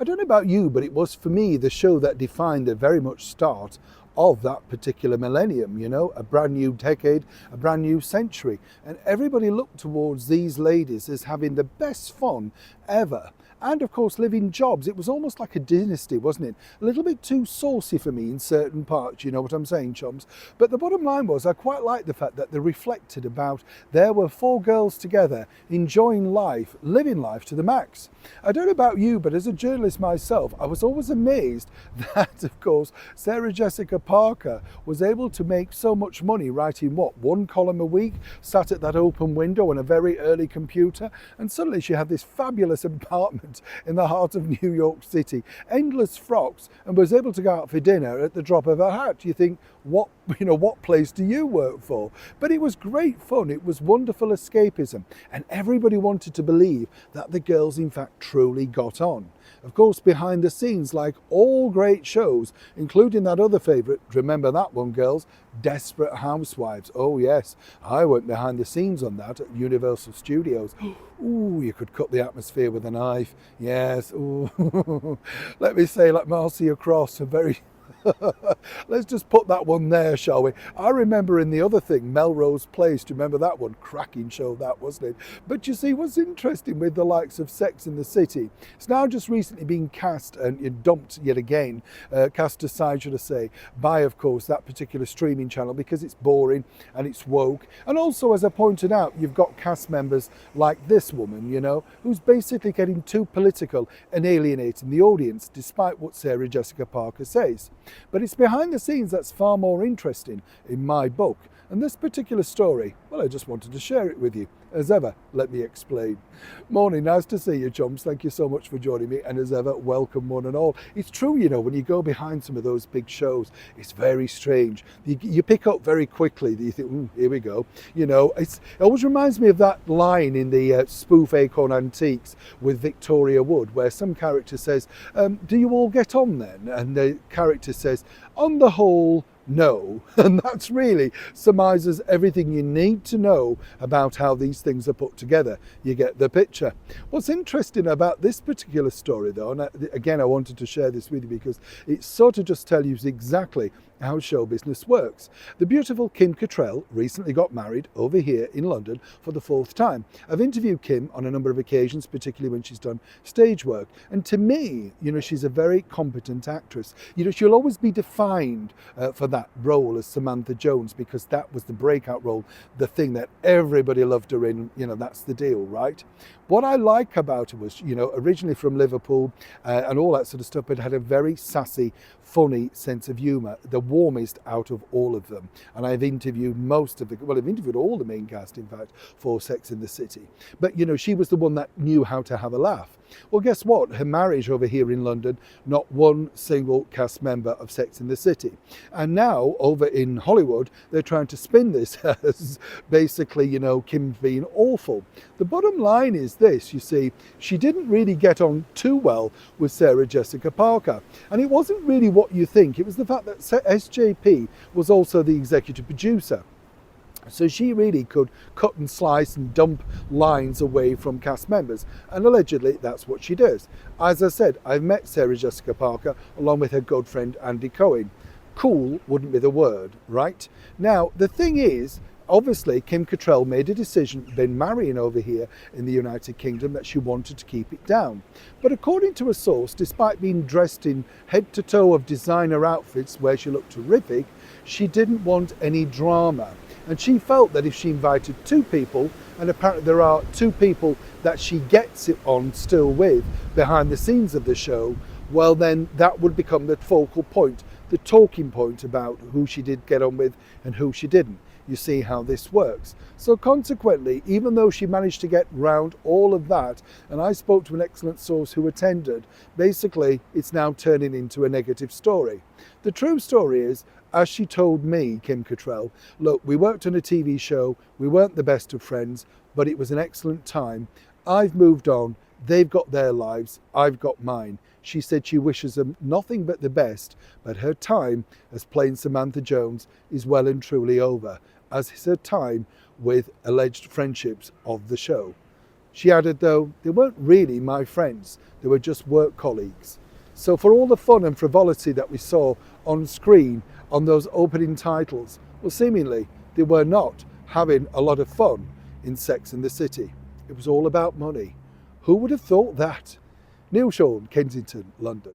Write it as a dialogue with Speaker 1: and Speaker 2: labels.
Speaker 1: I don't know about you, but it was for me the show that defined the very much start of that particular millennium, you know, a brand new decade, a brand new century. And everybody looked towards these ladies as having the best fun ever. And of course, living jobs. It was almost like a dynasty, wasn't it? A little bit too saucy for me in certain parts, you know what I'm saying, chums? But the bottom line was, I quite liked the fact that they reflected about there were four girls together enjoying life, living life to the max. I don't know about you, but as a journalist myself, I was always amazed that, of course, Sarah Jessica Parker was able to make so much money writing, what, one column a week, sat at that open window on a very early computer, and suddenly she had this fabulous apartment in the heart of New York City, endless frocks, and was able to go out for dinner at the drop of a hat. You think, what place do you work for? But it was great fun. It was wonderful escapism, and everybody wanted to believe that the girls in fact truly got on. Of course, behind the scenes, like all great shows, including that other favourite, remember that one, girls, Desperate Housewives. Oh yes, I went behind the scenes on that at Universal Studios. Ooh, you could cut the atmosphere with a knife. Yes, ooh. Let me say, like Marcia Cross, a very let's just put that one there, shall we? I remember in the other thing, Melrose Place, do you remember that one? Cracking show that, wasn't it? But you see, what's interesting with the likes of Sex and the City, it's now just recently been cast and dumped yet again, cast aside, should I say, by, of course, that particular streaming channel because it's boring and it's woke. And also, as I pointed out, you've got cast members like this woman, you know, who's basically getting too political and alienating the audience, despite what Sarah Jessica Parker says. But it's behind the scenes that's far more interesting in my book. And this particular story, well, I just wanted to share it with you. As ever, let me explain. Morning, nice to see you, chums. Thank you so much for joining me. And as ever, welcome one and all. It's true, you know, when you go behind some of those big shows, it's very strange. You pick up very quickly that you think, here we go. You know, it always reminds me of that line in the spoof Acorn Antiques with Victoria Wood, where some character says, do you all get on then? And the character says, on the whole, no. And that's really surmises everything you need to know about how these things are put together. You get the picture. What's interesting about this particular story, though, and again I wanted to share this with you because it sort of just tells you exactly how show business works. The beautiful Kim Cattrall recently got married over here in London for the 4th time. I've interviewed Kim on a number of occasions, particularly when she's done stage work. And to me, you know, she's a very competent actress. You know, she'll always be defined for that role as Samantha Jones because that was the breakout role, the thing that everybody loved her in. You know, that's the deal, right? What I like about her was, you know, originally from Liverpool and all that sort of stuff, but had a very sassy, funny sense of humour, the warmest out of all of them. And I've interviewed I've interviewed all the main cast, in fact, for Sex and the City. But, you know, she was the one that knew how to have a laugh. Well, guess what? Her marriage over here in London, not one single cast member of Sex and the City. And now, over in Hollywood, they're trying to spin this as basically, you know, Kim being awful. The bottom line is this, you see, she didn't really get on too well with Sarah Jessica Parker. And it wasn't really what you think. It was the fact that SJP was also the executive producer. So she really could cut and slice and dump lines away from cast members. And allegedly, that's what she does. As I said, I've met Sarah Jessica Parker along with her good friend Andy Cohen. Cool wouldn't be the word, right? Now, the thing is, obviously, Kim Cattrall made a decision, been marrying over here in the United Kingdom, that she wanted to keep it down. But according to a source, despite being dressed in head to toe of designer outfits where she looked terrific, she didn't want any drama. And she felt that if she invited 2 people, and apparently there are 2 people that she gets it on still with behind the scenes of the show, well then that would become the focal point, the talking point about who she did get on with and who she didn't. You see how this works. So consequently, even though she managed to get round all of that, and I spoke to an excellent source who attended, basically it's now turning into a negative story. The true story is, as she told me, Kim Cattrall, look, we worked on a TV show, we weren't the best of friends, but it was an excellent time. I've moved on, they've got their lives, I've got mine. She said she wishes them nothing but the best, but her time as playing Samantha Jones is well and truly over, as is her time with alleged friendships of the show. She added, though, they weren't really my friends, they were just work colleagues. So for all the fun and frivolity that we saw on screen on those opening titles, well, seemingly they were not having a lot of fun in Sex and the City. It was all about money. Who would have thought that? Neil Sean, Kensington, London.